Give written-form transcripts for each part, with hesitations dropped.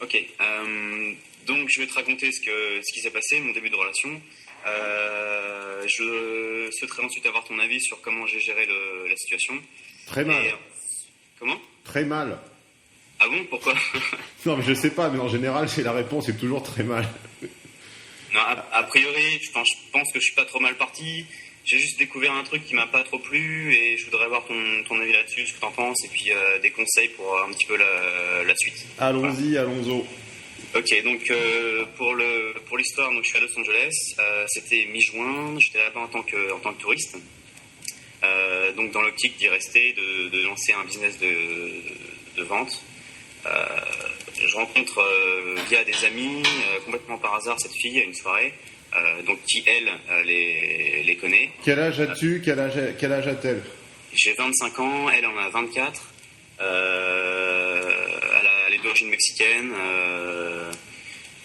Ok. Donc je vais te raconter ce qui s'est passé, mon début de relation. Je souhaiterais ensuite avoir ton avis sur comment j'ai géré la situation. Très mal. Comment ? Très mal. Ah bon, pourquoi ? Non, mais je sais pas, mais en général, c'est la réponse, c'est toujours très mal. Non, a priori, je pense que je suis pas trop mal parti. J'ai juste découvert un truc qui m'a pas trop plu et je voudrais avoir ton avis là-dessus, ce que t'en penses, et puis des conseils pour un petit peu la suite. Allons-y, voilà. Allons-y. Ok, donc pour l'histoire, donc je suis à Los Angeles. C'était mi-juin, j'étais là-bas en tant que touriste. Donc dans l'optique d'y rester, de lancer un business de vente. Je rencontre via des amis, complètement par hasard, cette fille à une soirée, donc qui elle les connaît. Quel âge as-tu ? Quel âge a-t-elle ? J'ai 25 ans, elle en a 24. Elle est d'origine mexicaine.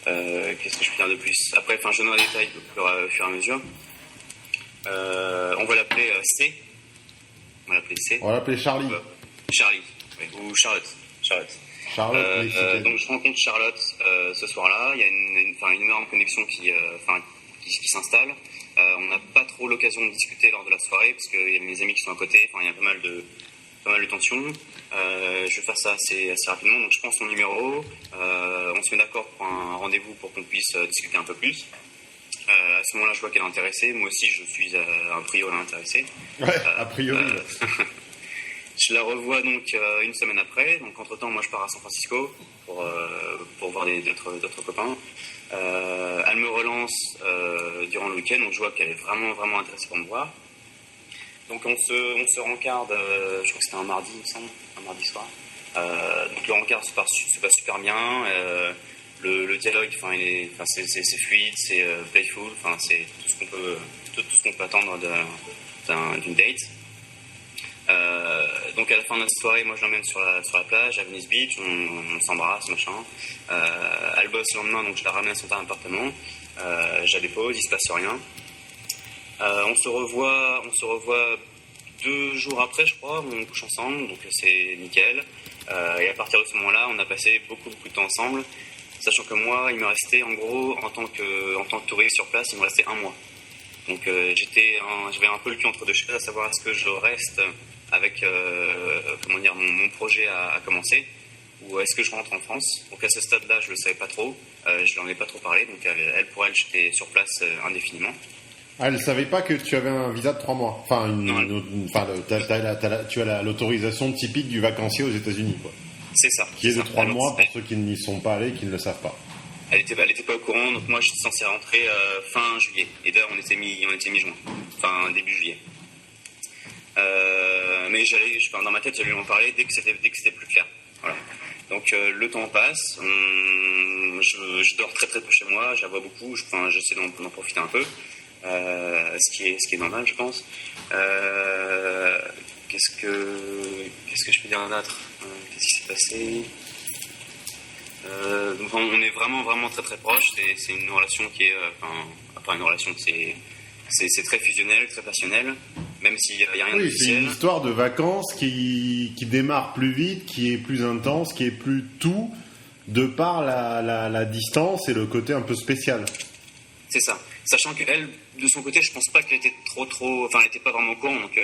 Qu'est-ce que je peux dire de plus ? Après, je donne un détail au fur et à mesure. On va l'appeler C. On va l'appeler Charlie. Charlie, oui, ou Charlotte. Donc je rencontre Charlotte ce soir-là. Il y a une énorme connexion qui s'installe. On n'a pas trop l'occasion de discuter lors de la soirée parce qu'il y a mes amis qui sont à côté. Il y a pas mal de tensions. Je vais faire ça assez rapidement. Donc je prends son numéro. On se met d'accord pour un rendez-vous pour qu'on puisse discuter un peu plus. À ce moment-là, je vois qu'elle est intéressée. Moi aussi, je suis a priori intéressé. Ouais, a priori. Je la revois donc une semaine après. Donc entre-temps, moi je pars à San Francisco pour voir d'autres copains. Elle me relance durant le week-end, donc je vois qu'elle est vraiment, vraiment intéressée pour me voir. Donc on se rencarde, je crois que c'était un mardi, il me semble, un mardi soir. Donc le rencard se passe super bien. Le dialogue, c'est fluide, c'est playful, c'est tout ce qu'on peut attendre d'une date. Donc à la fin de notre soirée, moi je l'emmène sur la plage à Venice Beach, on s'embrasse, machin. Elle bosse le lendemain, donc je la ramène à son appartement. Je la dépose, il se passe rien. On se revoit 2 jours après, je crois, on couche ensemble, donc c'est nickel. Et à partir de ce moment-là, on a passé beaucoup de temps ensemble, sachant que moi, il me restait en gros, en tant que touriste sur place, il me restait 1 mois. Donc j'avais un peu le cul entre deux chaises, à savoir est-ce que je reste avec mon projet à commencer, ou est-ce que je rentre en France. Donc à ce stade-là, je le savais pas trop, je leur ai pas trop parlé, donc pour elle, j'étais sur place indéfiniment. Ah, elle savait pas que tu avais un visa de 3 mois. Tu as l'autorisation typique du vacancier aux États-Unis, quoi. C'est ça. Qui est de 3 mois pour ceux qui n'y sont pas allés et qui ne le savent pas. Elle était pas au courant, donc moi j'étais censé rentrer fin juillet. Et d'ailleurs on était mi-juin, début juillet. Mais dans ma tête, j'allais lui en parler dès que c'était plus clair. Voilà. Donc le temps passe, je dors très très peu chez moi, je la vois beaucoup, j'essaie d'en profiter un peu, ce qui est normal, je pense. Qu'est-ce que je peux dire d'autre ? Qu'est-ce qui s'est passé ? Donc on est vraiment vraiment très très proches. C'est une relation qui est pas une relation, c'est très fusionnel, très passionnel, même s'il y a rien d'officiel. C'est une histoire de vacances qui démarre plus vite, qui est plus intense, qui est plus tout de par la distance et le côté un peu spécial. C'est ça. Sachant qu'elle, de son côté, je pense pas qu'elle était elle était pas vraiment au courant. Donc,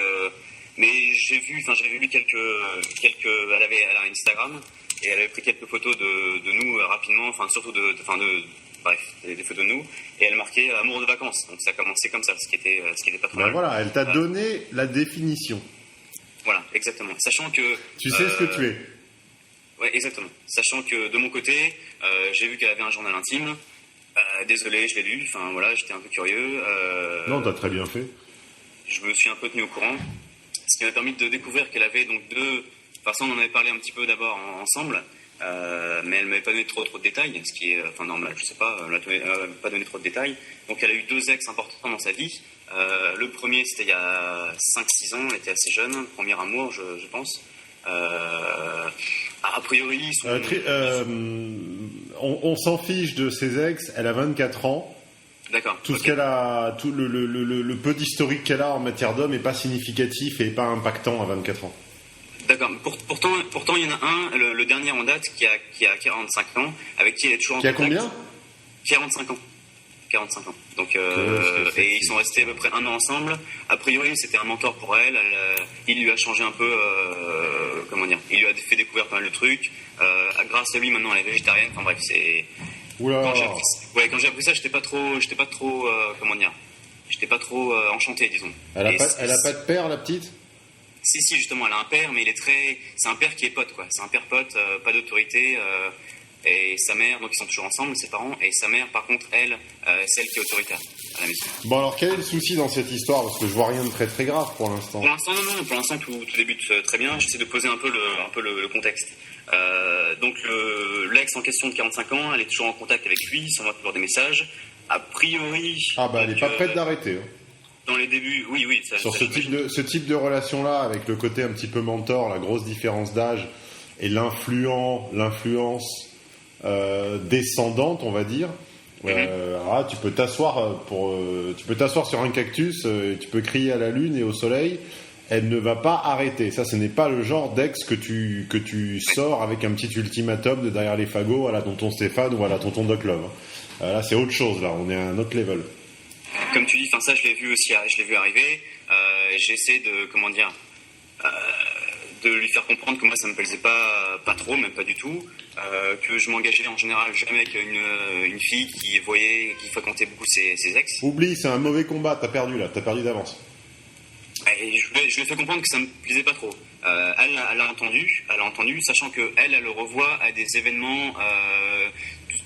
mais j'avais vu quelques, elle a Instagram. Et elle avait pris quelques photos de nous rapidement, surtout des photos de nous, et elle marquait amour de vacances. Donc ça a commencé comme ça, ce qui était pas trop mal. Voilà, elle t'a donné la définition. Voilà, exactement. Sachant que tu sais ce que tu es. Ouais, exactement. Sachant que de mon côté, j'ai vu qu'elle avait un journal intime. Désolé, je l'ai lu. J'étais un peu curieux. Non, t'as très bien fait. Je me suis un peu tenu au courant, ce qui m'a permis de découvrir qu'elle avait donc on en avait parlé un petit peu d'abord ensemble, mais elle ne m'avait pas donné trop de détails, ce qui est normal, je sais pas, elle m'a pas donné trop de détails. Donc elle a eu 2 ex importants dans sa vie. Le premier, c'était il y a 5-6 ans, elle était assez jeune, premier amour, je pense. A priori, on s'en fiche de ses ex, elle a 24 ans. D'accord. Tout ce qu'elle a, tout le peu d'historique qu'elle a en matière d'homme n'est pas significatif et pas impactant à 24 ans. D'accord. Pour Pourtant, il y en a un, le dernier en date, qui a 45 ans, avec qui il est toujours en Qui a contact. combien ? 45 ans. 45 ans. Donc, et ils sont restés à peu près 1 an ensemble. A priori, c'était un mentor pour elle. Il lui a changé un peu, il lui a fait découvrir pas mal de trucs. Grâce à lui, maintenant, elle est végétarienne. Enfin bref, c'est. Oula. Quand j'ai appris ça, j'étais pas trop, j'étais pas trop enchanté, disons. Elle a pas de père, la petite ? Si, justement, elle a un père, mais c'est un père qui est pote, quoi. C'est un père pote, pas d'autorité. Et sa mère, donc ils sont toujours ensemble, ses parents, et sa mère, par contre, elle, celle qui est autoritaire à la maison. Bon, alors quel est le souci dans cette histoire ? Parce que je vois rien de très très grave pour l'instant. Pour l'instant, non. Pour l'instant, tout débute très bien. J'essaie de poser un peu le contexte. Donc, l'ex en question de 45 ans, elle est toujours en contact avec lui, il s'envoie toujours des messages. A priori. Elle n'est pas prête d'arrêter. Dans les débuts, oui. Sur ce type de relation-là, avec le côté un petit peu mentor, la grosse différence d'âge et l'influence descendante, on va dire. Tu peux t'asseoir sur un cactus, tu peux crier à la lune et au soleil. Elle ne va pas arrêter. Ça, ce n'est pas le genre d'ex que tu sors avec un petit ultimatum de derrière les fagots à la tonton Stéphane ou à la tonton Doc Love. Là, c'est autre chose. Là, on est à un autre level. Comme tu dis, ça, je l'ai vu aussi. Je l'ai vu arriver. J'essaie de lui faire comprendre que moi, ça me plaisait pas trop, même pas du tout. Que je m'engageais en général jamais avec une fille qui fréquentait beaucoup ses ex. Oublie, c'est un mauvais combat. T'as perdu d'avance. Et je lui ai fait comprendre que ça me plaisait pas trop. Elle a entendu, sachant que elle le revoit à des événements,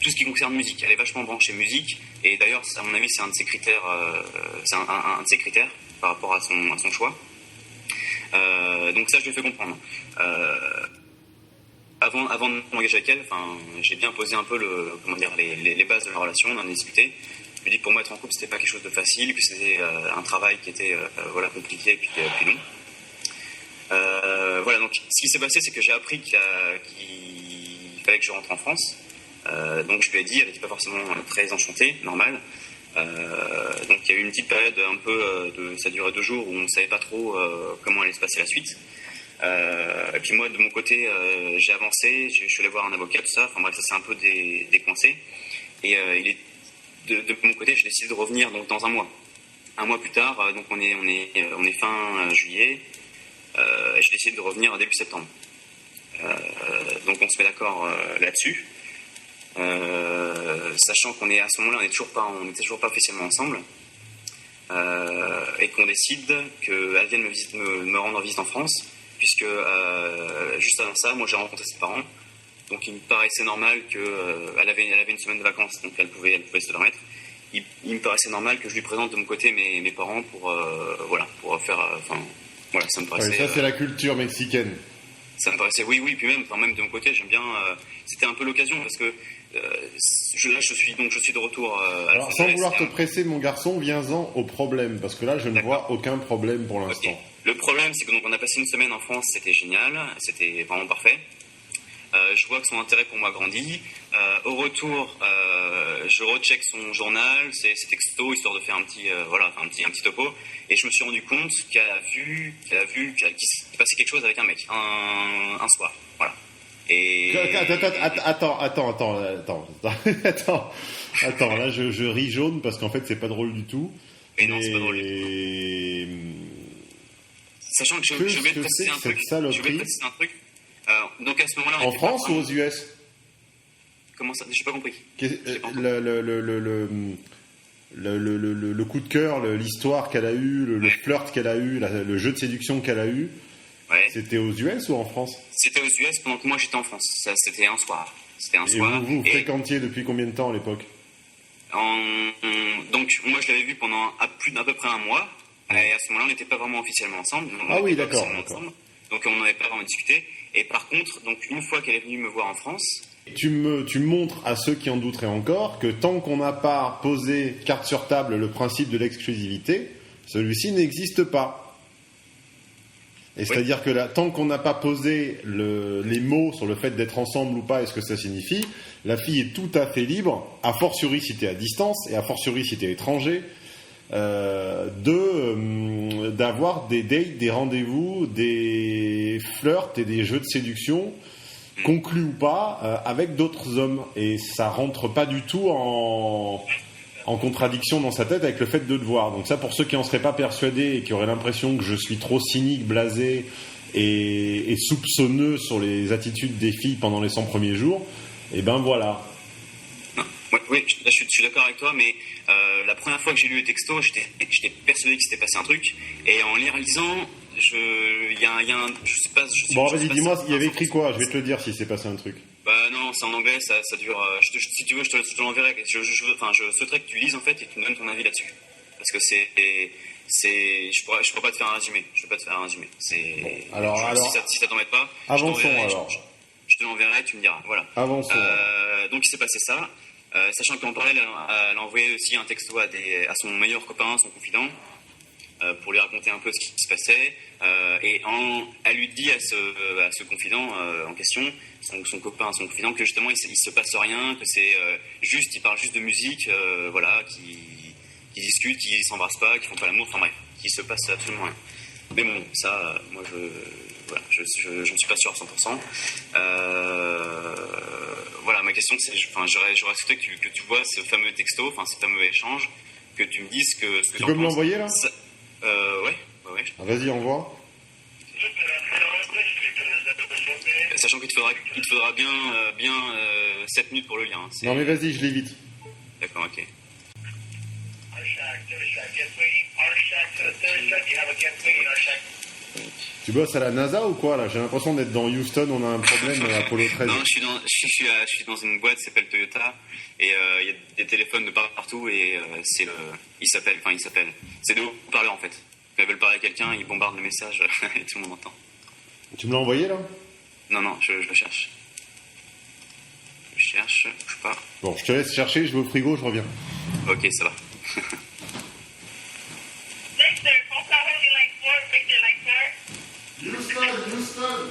tout ce qui concerne musique. Elle est vachement branchée musique, et d'ailleurs, à mon avis, c'est un de ses critères, un de ses critères par rapport à son choix. Donc ça, je lui ai fait comprendre. Avant de m'engager avec elle, j'ai bien posé un peu les bases de la relation, on en a discuté. Je lui ai dit que pour moi, être en couple, c'était pas quelque chose de facile, que c'était un travail qui était compliqué, et puis long. Donc ce qui s'est passé, c'est que j'ai appris qu'il fallait que je rentre en France. Donc je lui ai dit, elle n'était pas forcément très enchantée, normal. Donc il y a eu une petite période un peu, ça durait 2 jours, où on ne savait pas trop comment allait se passer la suite. Et puis moi, de mon côté, j'ai avancé, je suis allé voir un avocat, tout ça. Enfin bref, ça s'est un peu décoincé. Et de mon côté, j'ai décidé de revenir donc dans 1 mois. 1 mois plus tard, donc on est fin juillet. J'ai décidé de revenir début septembre. Donc on se met d'accord là-dessus. Sachant qu'on est à ce moment-là, on n'était toujours pas officiellement ensemble. Et qu'on décide qu'elle vienne me rendre visite en France, puisque juste avant ça, moi j'ai rencontré ses parents. Donc il me paraissait normal qu'elle avait une semaine de vacances, donc elle pouvait se le permettre. Il me paraissait normal que je lui présente de mon côté mes parents pour faire. Ça me paraissait. Ça, c'est la culture mexicaine. Ça me paraissait, oui, puis même de mon côté, j'aime bien. C'était un peu l'occasion parce que je suis de retour. Alors, sans vouloir te presser, mon garçon, viens-en au problème, parce que là, je ne vois aucun problème pour l'instant. Okay. Le problème, c'est que donc on a passé une semaine en France, c'était génial, c'était vraiment parfait. Je vois que son intérêt pour moi grandit. Au retour, je recheck son journal, ses textos, histoire de faire un petit topo. Et je me suis rendu compte qu'il se passait quelque chose avec un mec, un soir. Voilà. Et... Attends. Là, je ris jaune parce qu'en fait, c'est pas drôle du tout. Mais non, c'est pas drôle. Sachant que je vais te préciser un truc. Donc à ce moment-là, en France ou aux US? Comment ça? J'ai pas compris. Le coup de cœur, l'histoire qu'elle a eue, le flirt qu'elle a eu, le jeu de séduction qu'elle a eu, c'était aux US ou en France? C'était aux US pendant que moi j'étais en France. Ça, c'était un soir. Et vous fréquentiez depuis combien de temps à l'époque? Donc moi je l'avais vu pendant à peu près 1 mois. Et à ce moment-là, on n'était pas vraiment officiellement ensemble. D'accord. Donc on n'avait pas vraiment discuté. Et par contre, donc une fois qu'elle est venue me voir en France, tu montres à ceux qui en douteraient encore que tant qu'on n'a pas posé carte sur table le principe de l'exclusivité, celui-ci n'existe pas. Et c'est-à-dire que là, tant qu'on n'a pas posé les mots sur le fait d'être ensemble ou pas et ce que ça signifie, la fille est tout à fait libre, a fortiori si tu es à distance et a fortiori si tu es étranger, d'avoir des dates, des rendez-vous, des flirts et des jeux de séduction, conclus ou pas, avec d'autres hommes. Et ça rentre pas du tout en contradiction dans sa tête avec le fait de te voir. Donc ça, pour ceux qui en seraient pas persuadés et qui auraient l'impression que je suis trop cynique, blasé et soupçonneux sur les attitudes des filles pendant les 100 premiers jours, et ben voilà. Non, oui, là, je suis d'accord avec toi, mais la première fois que j'ai lu le texto, j'étais persuadé qu'il s'était passé un truc, et en les relisant, je sais pas. Bon, vas-y, dis-moi, il y avait écrit quoi? Je vais te le dire si c'est passé un truc. Bah non, c'est en anglais, ça dure. Si tu veux, je te l'enverrai. Je souhaiterais que tu lises en fait et que tu me donnes ton avis là-dessus, parce que je pourrais pas te faire un résumé. Je peux pas te faire un résumé. Bon, alors, si ça t'embête pas, avançons alors. Je te l'enverrai, tu me diras. Voilà. Avançons. Donc il s'est passé ça, sachant qu'en parallèle, elle a envoyé aussi un texto à son meilleur copain, son confident, pour lui raconter un peu ce qui se passait. Et elle lui dit à ce confident en question, son copain, son confident, que justement il se passe rien, que c'est il parle juste de musique, voilà, qui discutent, qui s'embrassent pas, qui font pas l'amour, enfin bref, qui se passe absolument rien. Mais bon, ça, moi j'en suis pas sûr à 100%. Voilà, ma question c'est, j'aurais souhaité que tu vois ce fameux texto, enfin ce fameux échange, que tu me dises ce que tu peux me l'envoyer là? Ouais. Ah, vas-y, envoie. Sachant qu'il te faudra bien 7 minutes pour le lien. Non mais vas-y, je lis vite. D'accord, ok. Tu bosses à la NASA ou quoi là? J'ai l'impression d'être dans Houston, on a un problème Apollo 13. Non, je suis dans une boîte qui s'appelle Toyota et il y a des téléphones de partout et il s'appelle, c'est des haut-parleurs en fait. Quand ils veulent parler à quelqu'un, ils bombardent le message et tout le monde entend. Tu me l'as envoyé là? Non, je le cherche. Je sais pas. Bon, je te laisse chercher, je vais au frigo, je reviens. Ok, ça va. Houston.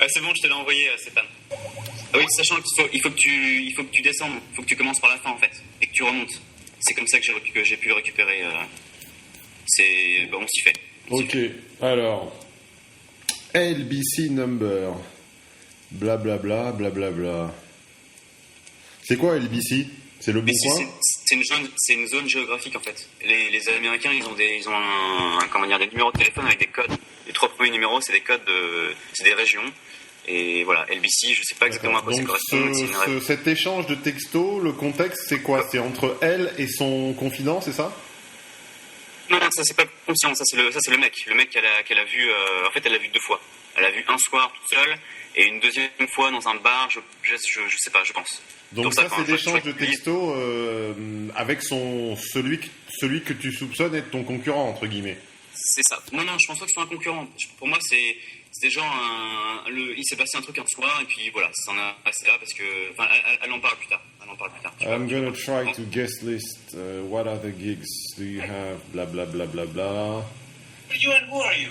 C'est bon, je te l'ai envoyé, Stéphane. Ah oui, sachant qu'il faut que tu descendes, il faut que tu commences par la fin en fait, et que tu remontes. C'est comme ça que j'ai pu le récupérer. On s'y fait. Ok, alors LBC number, blablabla, blablabla. C'est quoi LBC? C'est le bon coin? C'est une zone géographique en fait. Les Américains, ils ont des numéros de téléphone avec des codes. Les 3 premiers numéros, c'est des codes c'est des régions. Et voilà, LBC, je sais pas exactement à quoi ça correspond. Cet échange de textos, le contexte, c'est quoi? C'est entre elle et son confident, c'est ça? Non, ça c'est pas conscient, ça c'est le mec. Le mec qu'elle a vu, en fait elle l'a vu 2 fois. Elle l'a vu un soir toute seule et une deuxième fois dans un bar, je sais pas, je pense. Donc ça c'est l'échange de textos avec celui que tu soupçonnes être ton concurrent, entre guillemets. C'est ça. Non, je pense pas que ce soit un concurrent. Pour moi, c'était genre il s'est passé un truc un soir et puis voilà, ça en a passé là parce que, enfin, elle en parle plus tard. I'm gonna try to guest list. What other gigs do you have? Blah blah blah blah blah. You and who are you?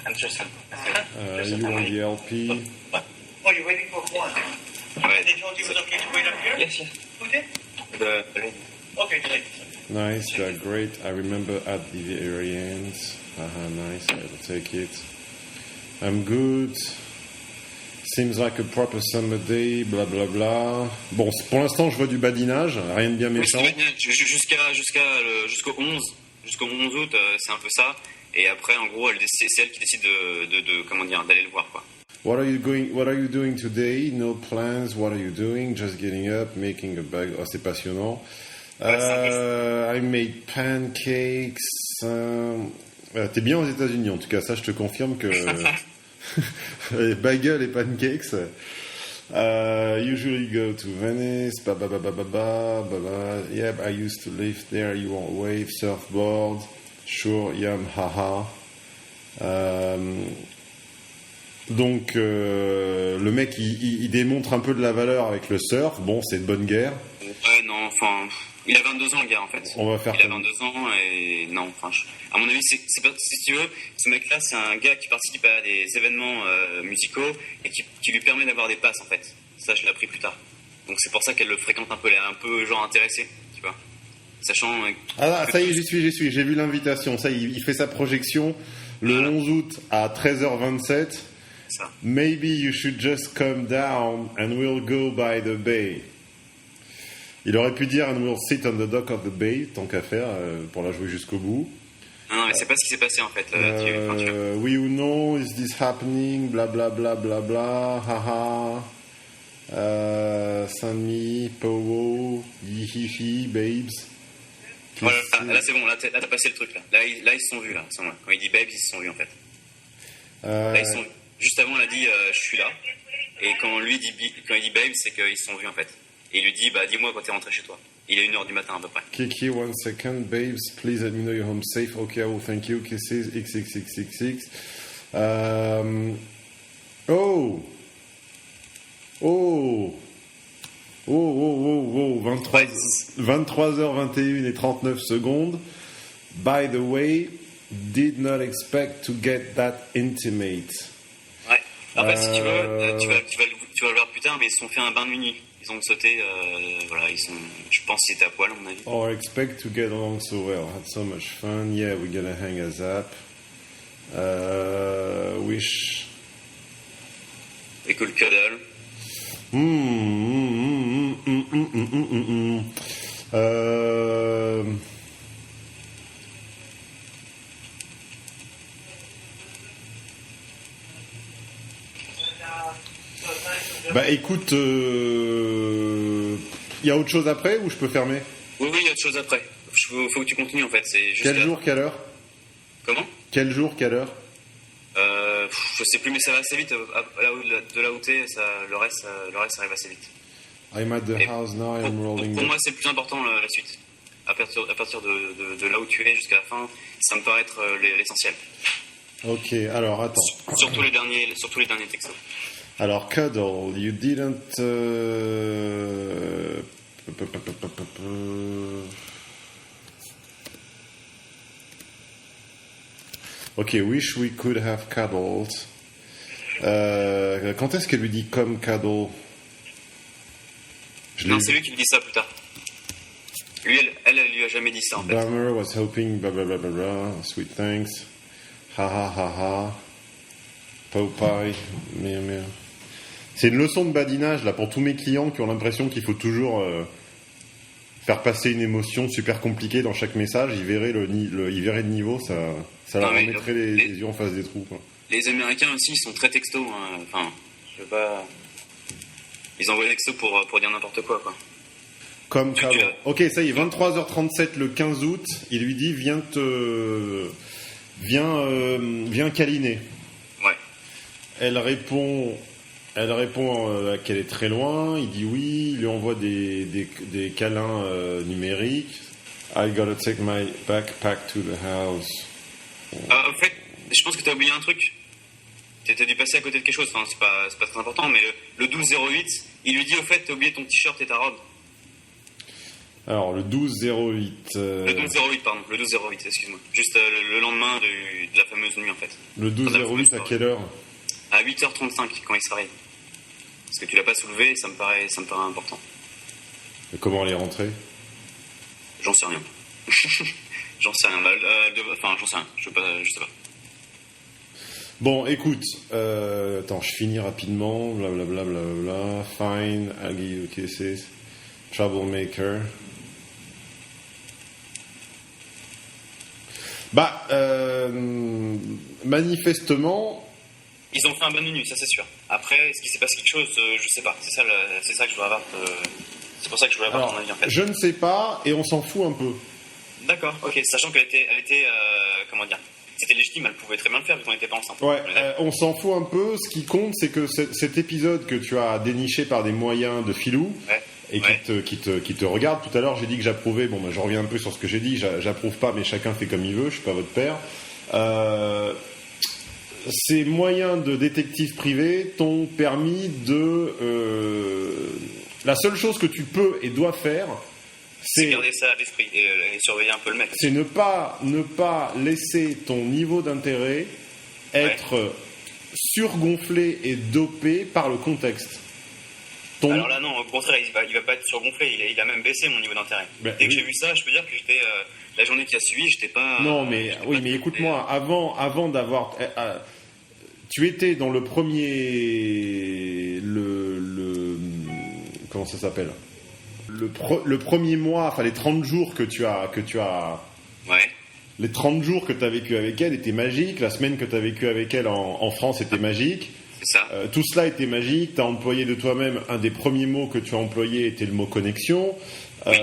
I'm Tristan. You on the LP? Oh, you're waiting for one. Right. They told you it was okay to wait up here? Yes. Who did? The lady. Okay, the lady. Nice, great. I remember at the very end. Nice, I'll take it. I'm good. Seems like a proper summer day, bla bla bla. Bon, pour l'instant, je vois du badinage, rien de bien méchant. Jusqu'au 11 août, c'est un peu ça. Et après, en gros, c'est elle qui décide d'aller le voir, quoi. What are you doing today? No plans. What are you doing? Just getting up, making a bag. Oh, c'est passionnant. I made pancakes. T'es bien aux États-Unis, en tout cas, ça, je te confirme que bagel et pancakes. Usually go to Venice. Yep, I used to live there. You want wave surfboard? Sure, yum, haha. Donc le mec il démontre un peu de la valeur avec le surf. Bon, c'est de bonne guerre. Ouais, non, enfin, il a 22 ans le gars en fait. On va faire. Il a 22 ans et non, enfin, à mon avis, c'est pas, si tu veux, ce mec-là, c'est un gars qui participe à des événements musicaux et qui lui permet d'avoir des passes en fait. Ça, je l'ai appris plus tard. Donc c'est pour ça qu'elle le fréquente un peu, elle est un peu genre intéressée. Tu Sachant. Ah, ça y est, j'y suis. J'ai vu l'invitation. Ça y est, il fait sa projection le 11 août à 13h27. Ça. Maybe you should just come down and we'll go by the bay. Il aurait pu dire and we'll sit on the dock of the bay, tant qu'à faire, pour la jouer jusqu'au bout. Non, mais c'est pas ce qui s'est passé en fait. Oui ou non, is this happening? Bla bla bla bla bla, haha. Saint-Denis, Powo, Yihihi, Babes. Voilà, là c'est bon, là t'as passé le truc là. Là ils se sont vus là. Quand il dit Babes, ils se sont vus en fait. Là ils sont vus. Juste avant, il a dit je suis là. Et quand il dit Babes, c'est qu'ils se sont vus en fait. Et il lui dit dis-moi quand t'es rentré chez toi. Il est 1h du matin à peu près. Kiki, 1 second, Babes, please let me know you're home safe. Okay, I will thank you. Kisses, xxxxx. Oh 23h21 et 39 secondes. By the way, did not expect to get that intimate. Ouais. Après, si tu veux, tu vas le voir plus tard, mais ils se sont fait un bain de minuit. Ils ont sauté, voilà, je pense qu'ils étaient à poil, à mon avis. Or expect to get along so well. Had so much fun. Yeah, we're gonna hang a zap. Wish. Et cool cuddle. Bah écoute, il y a autre chose après ou je peux fermer? Oui, il y a autre chose après. Faut que tu continues en fait. C'est Quel jour, quelle heure? Comment? Quel jour, quelle heure? Je sais plus, mais ça va assez vite. De là où t'es, le reste arrive assez vite. I'm at the house now, I'm rolling. Pour moi, c'est le plus important la suite. À partir de là où tu es jusqu'à la fin, ça me paraît être l'essentiel. Ok, alors attends. Surtout les derniers textos. Alors, Cuddle, you didn't. Ok, wish we could have cuddled. Quand est-ce qu'elle lui dit comme cuddle? Non, c'est lui qui me dit ça plus tard. Lui, elle lui a jamais dit ça en fait. Bummer was hoping, blah blah blah blah blah. Sweet thanks. Ha ha ha ha. Popeye. Merde. C'est une leçon de badinage là pour tous mes clients qui ont l'impression qu'il faut toujours faire passer une émotion super compliquée dans chaque message. Ils verraient le niveau, ça leur remettrait les yeux en face des trous. Quoi. Les Américains aussi, ils sont très textos. Hein. Enfin, je sais pas. Ils envoient des textos pour dire n'importe quoi, quoi. Comme ça. Ok, ça y est, 23h37 le 15 août, il lui dit viens câliner. Ouais. Elle répond qu'elle est très loin, il dit oui, il lui envoie des câlins numériques. I gotta take my backpack to the house. En fait, je pense que t'as oublié un truc. T'as dû passer à côté de quelque chose, enfin, c'est pas très important, mais le 12-08, il lui dit au fait, t'as oublié ton t-shirt et ta robe. Alors, le 12-08... Le 12-08, pardon, le 12-08, excuse-moi. Juste le lendemain de la fameuse nuit, en fait. Le 12-08, à quelle heure? À 8h35, quand il se réveille. Parce que tu l'as pas soulevé, ça me paraît important. Et comment elle est rentrée? J'en sais rien. J'en sais rien. Enfin, j'en sais rien. Je sais pas. Bon, écoute, attends, je finis rapidement. Blablabla, bla. Fine, I'll give you kisses. Troublemaker. Bah, manifestement. Ils ont fait un bon nuit, ça c'est sûr. Après, est-ce qu'il s'est passé quelque chose? Je sais pas. C'est ça que je dois avoir. C'est pour ça que je voulais avoir ton avis en fait. Je ne sais pas, et on s'en fout un peu. D'accord, ok. Sachant qu'elle était comment dire? C'était légitime, elle pouvait très bien le faire vu qu'on n'était pas ensemble. Ouais, on s'en fout un peu. Ce qui compte, c'est que cet épisode que tu as déniché par des moyens de filou, et qui te regarde. Tout à l'heure, j'ai dit que j'approuvais. Bon, je reviens un peu sur ce que j'ai dit. J'approuve pas, mais chacun fait comme il veut. Je suis pas votre père. Ces moyens de détective privé t'ont permis de... la seule chose que tu peux et dois faire, c'est garder ça à l'esprit et surveiller un peu le mec. C'est ne pas laisser ton niveau d'intérêt être surgonflé et dopé par le contexte. Alors là, non, au contraire, il va pas être surgonflé. Il a même baissé mon niveau d'intérêt. Dès que j'ai vu ça, je peux dire que j'étais la journée qui a suivi, j'étais pas. Non, mais oui, mais écoute-moi, avant d'avoir, tu étais dans le premier, comment ça s'appelle, le premier mois, enfin les 30 jours que tu as. Ouais. Les 30 jours que tu as vécu avec elle étaient magiques. La semaine que tu as vécu avec elle en France était magique. C'est ça. Tout cela était magique. Tu as employé de toi-même, un des premiers mots que tu as employé était le mot connexion. Oui.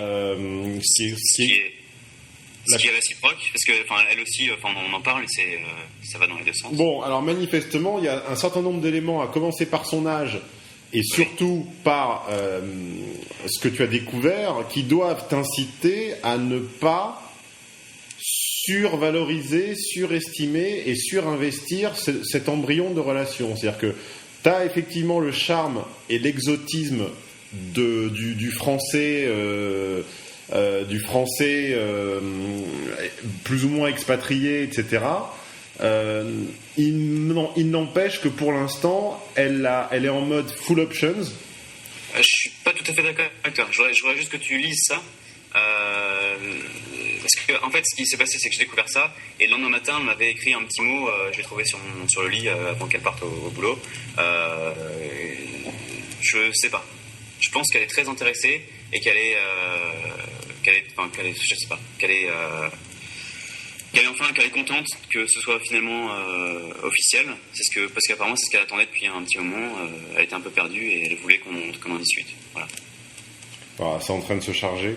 Ce qui est réciproque, parce que elle aussi, on en parle, ça va dans les deux sens. Bon, alors manifestement, il y a un certain nombre d'éléments, à commencer par son âge et surtout par ce que tu as découvert, qui doivent t'inciter à ne pas survaloriser, surestimer et surinvestir cet embryon de relation. C'est-à-dire que tu as effectivement le charme et l'exotisme du français, plus ou moins expatrié, etc. Il n'empêche que pour l'instant, elle est en mode full options. Je suis pas tout à fait d'accord avec toi. Je voudrais juste que tu lises ça. Parce que en fait, ce qui s'est passé, c'est que j'ai découvert ça et le lendemain matin, elle m'avait écrit un petit mot. Je l'ai trouvé sur le lit avant qu'elle parte au boulot. Je sais pas. Je pense qu'elle est très intéressée et qu'elle est, je sais pas, qu'elle est contente que ce soit finalement officiel. Parce qu'apparemment c'est ce qu'elle attendait depuis un petit moment. Elle était un peu perdue et elle voulait qu'on en discute. Voilà. C'est en train de se charger.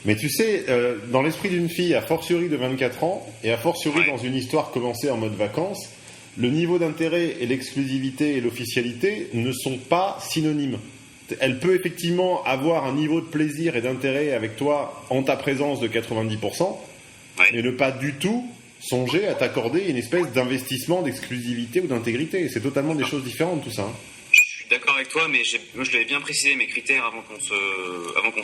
Mais tu sais, dans l'esprit d'une fille, a fortiori de 24 ans, et a fortiori dans une histoire commencée en mode vacances, le niveau d'intérêt et l'exclusivité et l'officialité ne sont pas synonymes. Elle peut effectivement avoir un niveau de plaisir et d'intérêt avec toi en ta présence de 90%, mais ne pas du tout songer à t'accorder une espèce d'investissement, d'exclusivité ou d'intégrité. C'est totalement des choses différentes tout ça. Je suis d'accord avec toi, mais moi je l'avais bien précisé mes critères avant qu'on se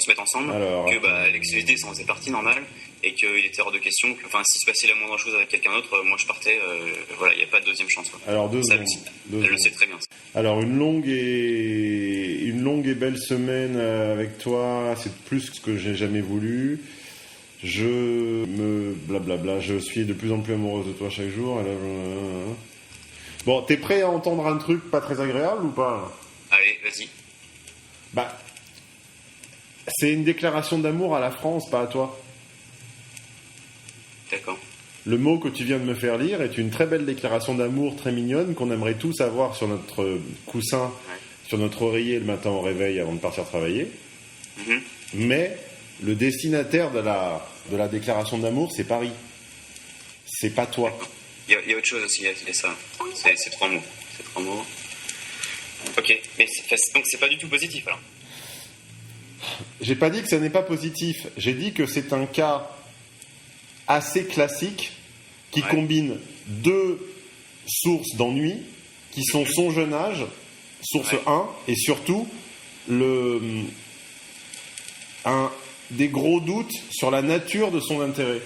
mette ensemble. Alors, que l'exclusivité ça en faisait partie normale et qu'il était hors de question que s'il se passait la moindre chose avec quelqu'un d'autre, moi je partais, il n'y a pas de deuxième chance. Quoi. Alors elle le sait très bien. Alors une longue et belle semaine avec toi, c'est plus que ce que j'ai jamais voulu. Je suis de plus en plus amoureuse de toi chaque jour. Bon, t'es prêt à entendre un truc pas très agréable ou pas ? Allez, vas-y. C'est une déclaration d'amour à la France, pas à toi. D'accord. Le mot que tu viens de me faire lire est une très belle déclaration d'amour, très mignonne, qu'on aimerait tous avoir sur notre coussin, sur notre oreiller le matin au réveil avant de partir travailler. Mm-hmm. Mais le destinataire de la déclaration d'amour, c'est Paris. C'est pas toi. Il y a autre chose aussi, il y a ça. C'est 3 mots. C'est 3 mots. Ok, mais donc c'est pas du tout positif alors. J'ai pas dit que ça n'est pas positif. J'ai dit que c'est un cas assez classique qui combine 2 sources d'ennui qui sont son jeune âge, source 1, et surtout des gros doutes sur la nature de son intérêt.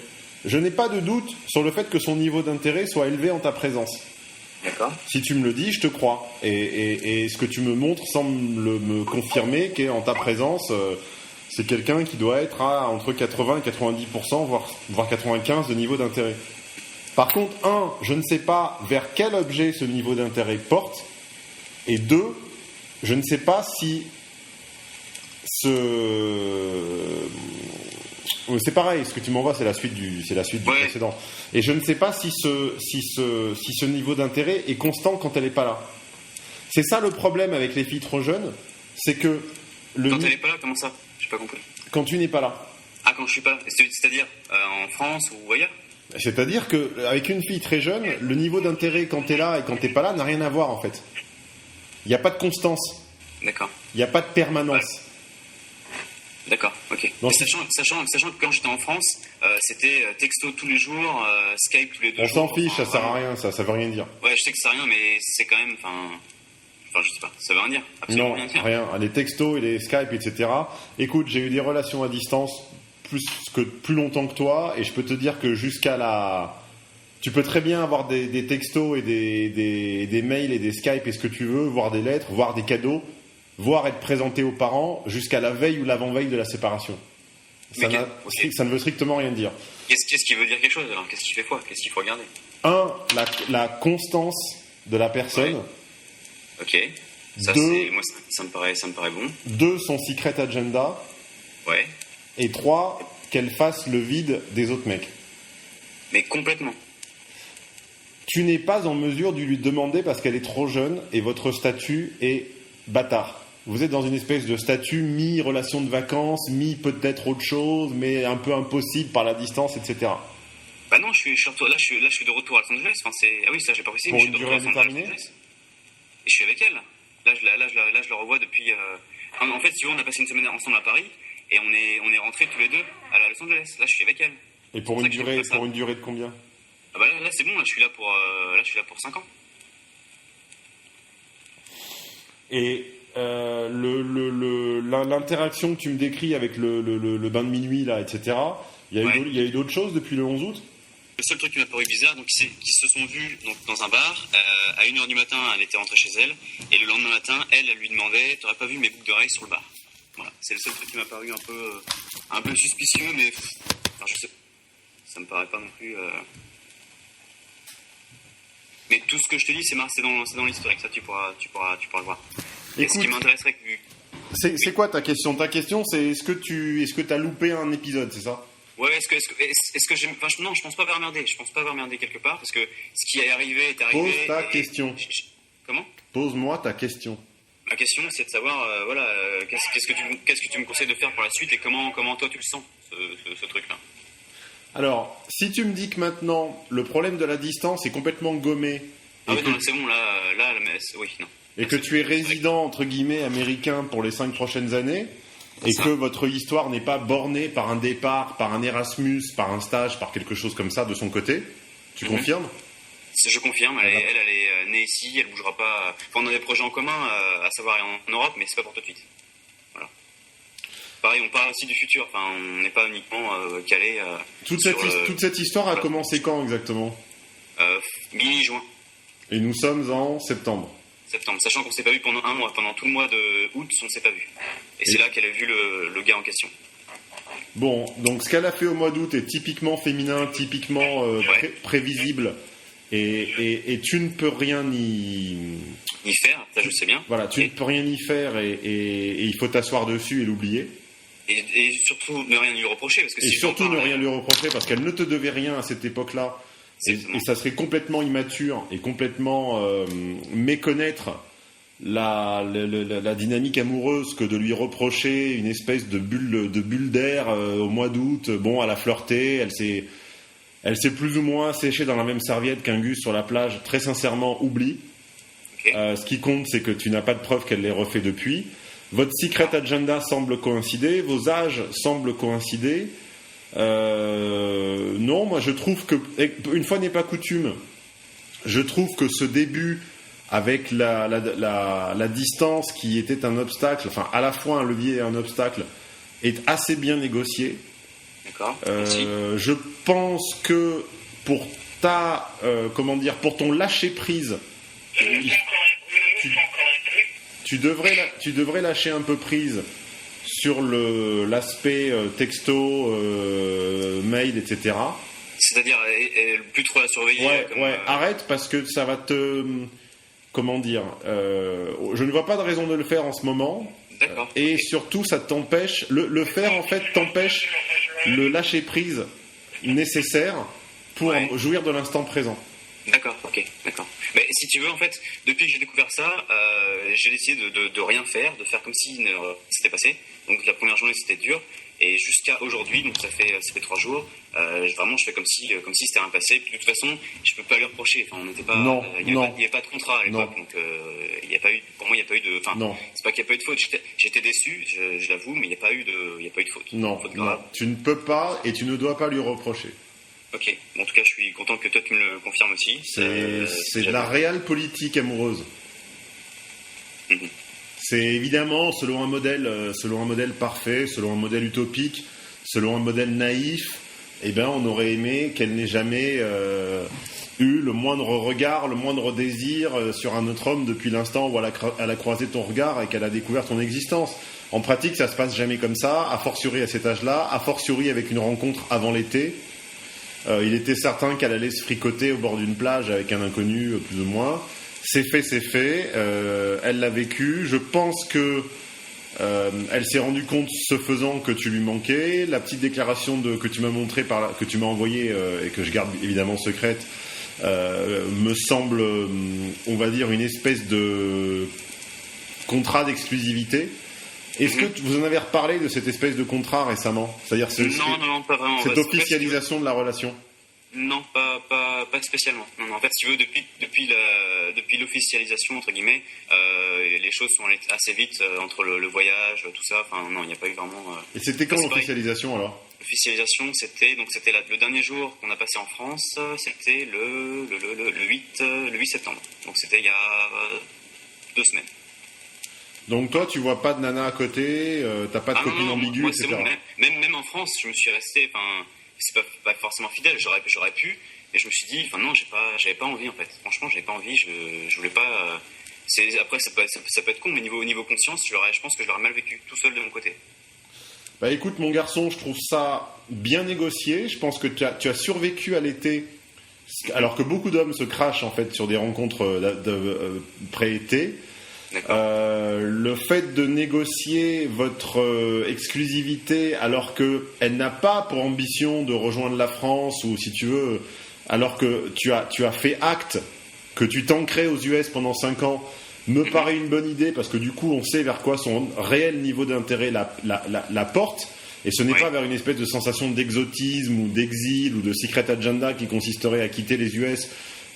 Je n'ai pas de doute sur le fait que son niveau d'intérêt soit élevé en ta présence. D'accord. Si tu me le dis, je te crois. Et ce que tu me montres semble me confirmer qu'en ta présence, c'est quelqu'un qui doit être à entre 80 et 90%, voire 95% de niveau d'intérêt. Par contre, 1, je ne sais pas vers quel objet ce niveau d'intérêt porte. Et 2, je ne sais pas si c'est pareil, ce que tu m'envoies, c'est la suite du précédent. Et je ne sais pas si ce niveau d'intérêt est constant quand elle n'est pas là. C'est ça le problème avec les filles trop jeunes, c'est que quand elle n'est pas là, comment ça ? J'ai pas compris. Quand tu n'es pas là. Ah, quand je suis pas là. C'est-à-dire en France ou ailleurs ? C'est-à-dire qu'avec une fille très jeune, le niveau d'intérêt quand tu es là et quand tu n'es pas là n'a rien à voir en fait. Il n'y a pas de constance. D'accord. Il n'y a pas de permanence. Ouais. D'accord, ok. Donc, sachant que quand j'étais en France, c'était texto tous les jours, Skype tous les 2 jours. On s'en fiche, ça sert à rien, ça veut rien dire. Ouais, je sais que ça sert à rien, mais c'est quand même, je sais pas, ça veut rien dire. Absolument rien dire. Rien. Les textos et les Skype, etc. Écoute, j'ai eu des relations à distance plus longtemps que toi, et je peux te dire que tu peux très bien avoir des textos et des mails et des Skype et ce que tu veux, voir des lettres, voir des cadeaux. voire être présenté aux parents jusqu'à la veille ou l'avant-veille de la séparation. Ça ne veut strictement rien dire. Qu'est-ce qui veut dire quelque chose alors? Qu'est-ce qui fait foi? Qu'est-ce qu'il faut regarder? 1. La constance de la personne. Ouais. Ok. Ça, 2, moi, ça me paraît bon. 2. Son secret agenda. Ouais. Et 3. Qu'elle fasse le vide des autres mecs. Mais complètement. Tu n'es pas en mesure de lui demander parce qu'elle est trop jeune et votre statut est bâtard. Vous êtes dans une espèce de statut mi-relation de vacances, mi-peut-être autre chose, mais un peu impossible par la distance, etc. Bah non, je suis de retour à Los Angeles. Enfin, ah oui, ça j'ai pas précisé, mais je suis de retour à Los Angeles. Et je suis avec elle. Là, je la revois depuis... En fait, si tu veux, on a passé une semaine ensemble à Paris, et on est rentrés tous les deux à Los Angeles. Là, je suis avec elle. Et pour une durée de combien? Ah bah là c'est bon, là je suis là pour 5 ans. Et l'interaction que tu me décris avec le bain de minuit, là, etc., il y a eu d'autres choses depuis le 11 août? Le seul truc qui m'a paru bizarre, donc, c'est qu'ils se sont vus donc, dans un bar. À 1h du matin, elle était rentrée chez elle. Et le lendemain matin, elle lui demandait: t'aurais pas vu mes boucles d'oreilles sur le bar? Voilà, c'est le seul truc qui m'a paru un peu suspicieux, mais enfin, je sais, ça me paraît pas non plus... Mais tout ce que je te dis, c'est dans l'historique, ça tu pourras le voir. Et ce qui m'intéresserait que... C'est quoi ta question? Ta question, c'est est-ce que t'as loupé un épisode, c'est ça? Ouais, est-ce que j'ai... Enfin, non, je pense pas avoir merdé. Je pense pas avoir merdé quelque part, parce que ce qui est arrivé est arrivé... Pose ta question. Comment? Pose-moi ta question. Ma question, c'est de savoir, qu'est-ce que tu me conseilles de faire pour la suite, et comment toi tu le sens, ce truc-là. Alors, si tu me dis que maintenant, le problème de la distance est complètement gommé... Ah oui, non, c'est bon, là, oui, non. Et que tu es résident, entre guillemets, américain pour les 5 prochaines années, et que votre histoire n'est pas bornée par un départ, par un Erasmus, par un stage, par quelque chose comme ça de son côté, tu confirmes? Je confirme, elle est née ici, elle bougera pas... Enfin, on a des projets en commun, à savoir en Europe, mais c'est pas pour tout de suite. Voilà. Pareil, on parle aussi du futur, enfin, on n'est pas uniquement calé... Toute cette histoire a commencé quand exactement? Mi-juin. Et nous sommes en septembre. Sachant qu'on s'est pas vu pendant un mois. Pendant tout le mois d'août, on s'est pas vu. Et c'est là qu'elle a vu le gars en question. Bon, donc ce qu'elle a fait au mois d'août est typiquement féminin, typiquement prévisible, et tu ne peux rien y faire, ça je sais bien. Voilà, tu ne peux rien y faire, et il faut t'asseoir dessus et l'oublier. Et surtout ne rien lui reprocher, parce que rien lui reprocher, parce qu'elle ne te devait rien à cette époque-là. Et ça serait complètement immature et complètement méconnaître la dynamique amoureuse que de lui reprocher une espèce de bulle d'air au mois d'août. Bon, elle a flirté, elle s'est plus ou moins séchée dans la même serviette qu'un gus sur la plage. Très sincèrement, oublie. Okay. Ce qui compte, c'est que tu n'as pas de preuve qu'elle l'ait refait depuis. Votre secret agenda semble coïncider, vos âges semblent coïncider. Non, moi je trouve que, une fois n'est pas coutume, je trouve que ce début avec la distance qui était un obstacle, enfin à la fois un levier et un obstacle, est assez bien négocié. D'accord. Je pense que pour pour ton lâcher prise, tu devrais lâcher un peu prise sur l'aspect texto, mail, etc. C'est-à-dire plus trop la surveiller. Ouais, arrête, parce que ça va te... Comment dire je ne vois pas de raison de le faire en ce moment. D'accord. Et surtout, ça t'empêche... Le faire, en fait, t'empêche le lâcher prise nécessaire pour jouir de l'instant présent. D'accord, ok, d'accord. Mais si tu veux, en fait, depuis que j'ai découvert ça, j'ai décidé de rien faire, de faire comme si c'était passé. Donc la première journée c'était dur, et jusqu'à aujourd'hui, donc ça fait 3 jours, vraiment je fais comme si c'était rien passé. Puis de toute façon, je peux pas lui reprocher. Enfin, on n'était pas, il n'y avait pas de contrat à l'époque, donc il y a pas eu, pour moi il n'y a pas eu de, enfin, c'est pas qu'il n'y a pas eu de faute. J'étais déçu, je l'avoue, mais il n'y a pas eu de faute. Non, tu ne peux pas et tu ne dois pas lui reprocher. Ok, bon, en tout cas je suis content que toi tu me le confirmes aussi. C'est de la réelle politique amoureuse. Mm-hmm. C'est évidemment selon un modèle parfait, selon un modèle utopique, selon un modèle naïf. Eh ben, on aurait aimé qu'elle n'ait jamais eu le moindre regard, le moindre désir sur un autre homme depuis l'instant où elle a croisé ton regard et qu'elle a découvert ton existence. En pratique, ça se passe jamais comme ça, a fortiori à cet âge-là, a fortiori avec une rencontre avant l'été. Il était certain qu'elle allait se fricoter au bord d'une plage avec un inconnu, plus ou moins. C'est fait. Elle l'a vécu. Je pense que elle s'est rendue compte, ce faisant, que tu lui manquais. La petite déclaration que tu m'as montrée, que tu m'as envoyée et que je garde évidemment secrète, me semble, on va dire, une espèce de contrat d'exclusivité. Est-ce que vous en avez reparlé de cette espèce de contrat récemment ? C'est-à-dire non, pas vraiment. Cette officialisation de la relation ? Non, pas spécialement. Non, en fait, si tu veux, depuis l'officialisation, entre guillemets, les choses sont allées assez vite entre le voyage, tout ça. Enfin, non, il n'y a pas eu vraiment... Et c'était quand l'officialisation, alors ? L'officialisation, c'était le dernier jour qu'on a passé en France, c'était le 8 septembre. Donc c'était il y a 2 semaines. Donc toi, tu vois pas de nana à côté, t'as pas de copine ambiguë, moi, etc. Bon, même en France, je me suis resté... c'est pas forcément fidèle, j'aurais pu, mais je me suis dit, non, j'avais pas envie en fait. Franchement, j'avais pas envie, je voulais pas. Après, ça peut être con, mais niveau conscience, je pense que je l'aurais mal vécu tout seul de mon côté. Bah écoute, mon garçon, je trouve ça bien négocié. Je pense que tu as survécu à l'été, alors que beaucoup d'hommes se crachent en fait sur des rencontres pré-été. Le fait de négocier votre exclusivité alors qu'elle n'a pas pour ambition de rejoindre la France, ou si tu veux, alors que tu as fait acte que tu t'ancrais aux US pendant 5 ans, me paraît une bonne idée, parce que du coup on sait vers quoi son réel niveau d'intérêt la porte, et ce n'est pas vers une espèce de sensation d'exotisme ou d'exil ou de secret agenda qui consisterait à quitter les US,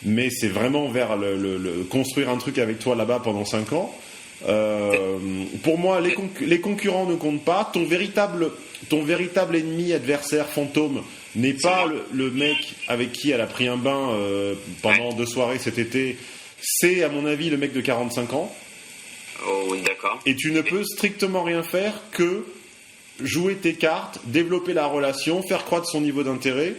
mais c'est vraiment vers le construire un truc avec toi là-bas pendant 5 ans. Pour moi, les concurrents ne comptent pas. Ton véritable ennemi, adversaire, fantôme, n'est pas le mec avec qui elle a pris un bain pendant 2 soirées cet été. C'est, à mon avis, le mec de 45 ans. Oh, d'accord. Et tu ne peux strictement rien faire que jouer tes cartes, développer la relation, faire croître son niveau d'intérêt,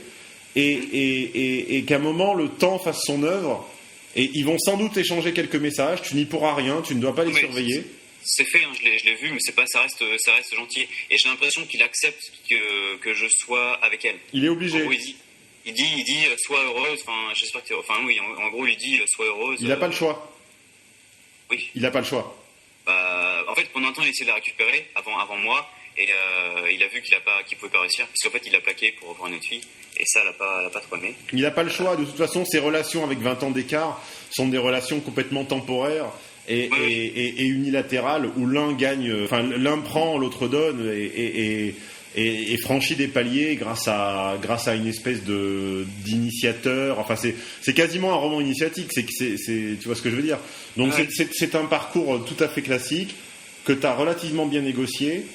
et qu'à un moment le temps fasse son œuvre, et ils vont sans doute échanger quelques messages. Tu n'y pourras rien, tu ne dois pas les surveiller. C'est fait, hein, je l'ai vu, mais ça reste gentil, et j'ai l'impression qu'il accepte que je sois avec elle. Il est obligé. En gros, il dit sois heureuse. Enfin, j'espère que en gros il dit sois heureuse. Il n'a pas le choix. Oui. Il n'a pas le choix. En fait, pendant un temps, il a essayé de la récupérer avant moi. Et il a vu qu'il pouvait pas réussir, parce qu'en fait il l'a plaqué pour reprendre une autre fille, et ça elle a pas trop aimé. Il n'a pas le choix. De toute façon, ces relations avec 20 ans d'écart sont des relations complètement temporaires et unilatérales, où l'un gagne, l'un prend, l'autre donne, et franchit des paliers grâce à une espèce d'initiateur. Enfin, c'est quasiment un roman initiatique. Tu vois ce que je veux dire. Donc c'est un parcours tout à fait classique que tu as relativement bien négocié.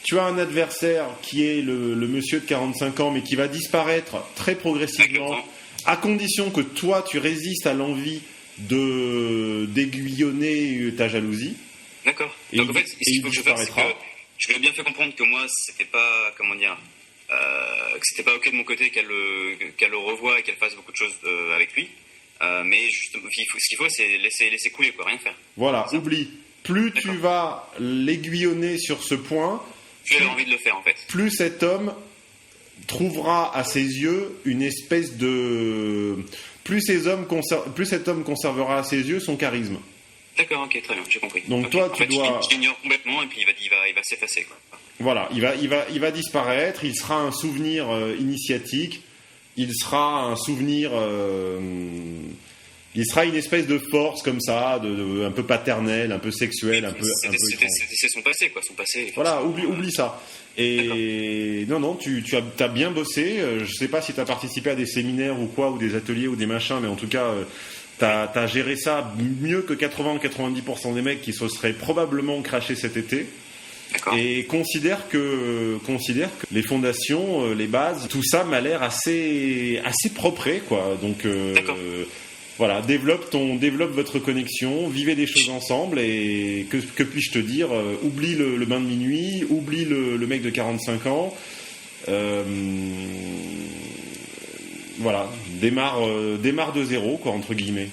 Tu as un adversaire qui est le monsieur de 45 ans, mais qui va disparaître très progressivement, à condition que toi, tu résistes à l'envie d'aiguillonner ta jalousie. D'accord. Donc en fait, ce qu'il faut que je fasse, c'est que je lui ai bien fait comprendre que moi, c'était pas, que c'était pas ok de mon côté qu'elle le revoie et qu'elle fasse beaucoup de choses avec lui. Mais justement, ce qu'il faut, c'est laisser couler, quoi, rien faire. Voilà, oublie. Plus tu vas l'aiguillonner sur ce point, plus j'ai envie de le faire, en fait. Plus cet homme trouvera à ses yeux une espèce de... Plus cet homme conservera à ses yeux son charisme. D'accord, ok, très bien, j'ai compris. Donc toi, tu dois... Je l'ignore complètement, et puis il va s'effacer, quoi. Voilà, il va disparaître, il sera un souvenir initiatique, il sera un souvenir... il sera une espèce de force comme ça, un peu paternelle, un peu sexuelle, un peu c'est son passé, quoi, son passé. Voilà, oublie ça. Et non, tu as bien bossé. Je sais pas si tu as participé à des séminaires ou quoi, ou des ateliers ou des machins, mais en tout cas, tu as géré ça mieux que 80 ou 90% des mecs qui se seraient probablement crachés cet été. D'accord. Et considère que les fondations, les bases, tout ça m'a l'air assez propre, quoi. Donc voilà, développe votre connexion, vivez des choses ensemble, et que puis-je te dire, oublie le bain de minuit, oublie le mec de 45 ans, voilà, démarre de zéro, quoi, entre guillemets.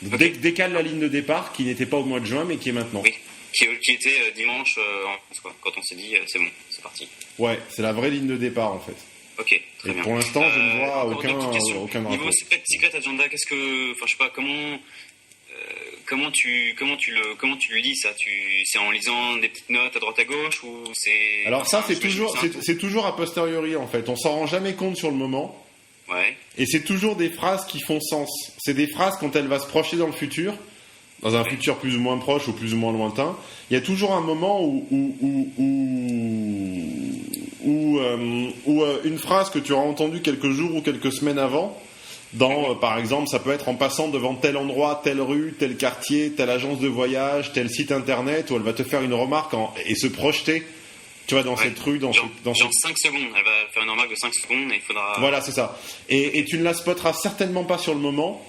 Okay. Décale la ligne de départ qui n'était pas au mois de juin mais qui est maintenant. Oui, qui était dimanche quoi, quand on s'est dit c'est bon, c'est parti. Ouais, c'est la vraie ligne de départ en fait. Ok, très bien. Pour l'instant, je ne vois aucun rapport. Niveau Secret Agenda, je sais pas, comment tu le lis ça? C'est en lisant des petites notes à droite à gauche ou c'est? Alors ça, c'est toujours a posteriori en fait. On s'en rend jamais compte sur le moment. Ouais. Et c'est toujours des phrases qui font sens. C'est des phrases quand elle va se projeter dans le futur, dans un futur plus ou moins proche ou plus ou moins lointain. Il y a toujours un moment où une phrase que tu auras entendue quelques jours ou quelques semaines avant, par exemple, ça peut être en passant devant tel endroit, telle rue, tel quartier, telle agence de voyage, tel site internet, où elle va te faire une remarque et se projeter. Tu vois, dans cette rue, dans 5 secondes, elle va faire une remarque de 5 secondes et il faudra... Voilà, c'est ça. Et tu ne la spotteras certainement pas sur le moment,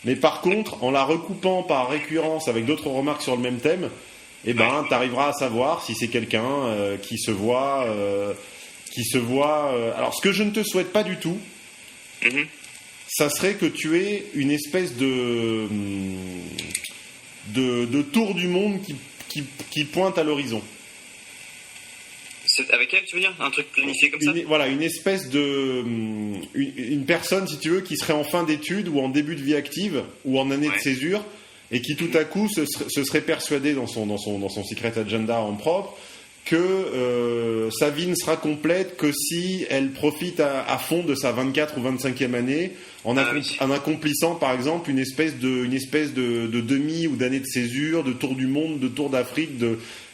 mais par contre, en la recoupant par récurrence avec d'autres remarques sur le même thème, tu arriveras à savoir si c'est quelqu'un qui se voit... alors, ce que je ne te souhaite pas du tout, ça serait que tu aies une espèce de tour du monde qui pointe à l'horizon. Avec elle, tu veux dire? Un truc planifié comme ça? Voilà, une espèce de... Une personne, si tu veux, qui serait en fin d'études ou en début de vie active ou en année de césure et qui tout à coup se serait persuadé dans son Secret Agenda en propre que sa vie ne sera complète que si elle profite à fond de sa 24 ou 25e année en accomplissant par exemple une espèce de demi ou d'année de césure, de tour du monde, de tour d'Afrique,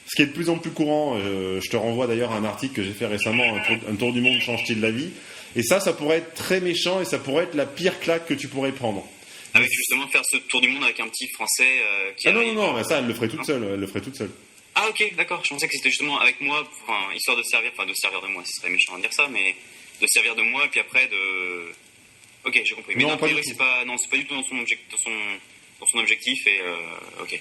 ce qui est de plus en plus courant. Je te renvoie d'ailleurs à un article que j'ai fait récemment, un tour du monde change-t-il la vie? Et ça pourrait être très méchant et ça pourrait être la pire claque que tu pourrais prendre. Avec justement faire ce tour du monde avec un petit Français qui arrive... Non, mais ça elle le ferait toute seule. Ah ok, d'accord, je pensais que c'était justement avec moi, histoire de servir de moi, ce serait méchant de dire ça, mais de servir de moi et puis après de... Ok, j'ai compris. Mais non, a priori, c'est pas du tout dans son objectif et ok.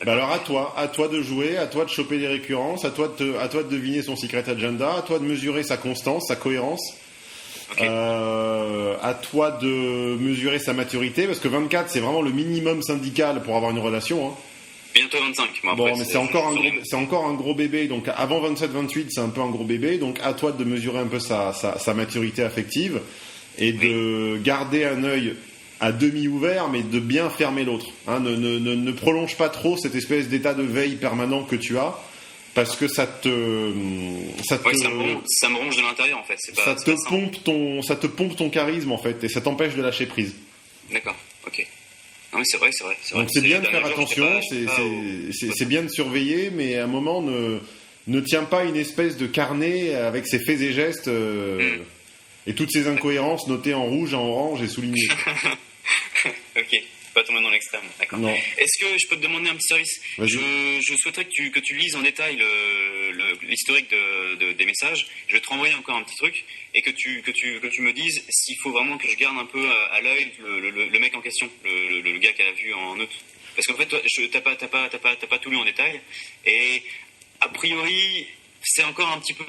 Alors à toi de jouer, à toi de choper les récurrences, à toi de deviner son Secret Agenda, à toi de mesurer sa constance, sa cohérence, à toi de mesurer sa maturité, parce que 24 c'est vraiment le minimum syndical pour avoir une relation. Hein. Bientôt 25. Mais c'est encore un gros bébé, donc avant 27-28 c'est un peu un gros bébé, donc à toi de mesurer un peu sa maturité affective et de garder un œil à demi ouvert, mais de bien fermer l'autre. Hein, ne prolonge pas trop cette espèce d'état de veille permanent que tu as, parce que ça me ronge de l'intérieur en fait. Ça te pompe ton charisme en fait, et ça t'empêche de lâcher prise. D'accord, ok. Non mais c'est vrai. Donc c'est bien de faire attention, c'est bien de surveiller, mais à un moment ne tiens pas une espèce de carnet avec ses faits et gestes et toutes ces incohérences notées en rouge, en orange et soulignées. Ok, pas tomber dans l'extrême, d'accord. Non. Est-ce que je peux te demander un petit service? Je souhaiterais que tu lises en détail l'historique des messages. Je vais te renvoyer encore un petit truc et que tu me dises s'il faut vraiment que je garde un peu à l'œil le mec en question, le gars qu'elle a vu en août. Parce qu'en fait, toi, t'as pas tout lu en détail et a priori c'est encore un petit peu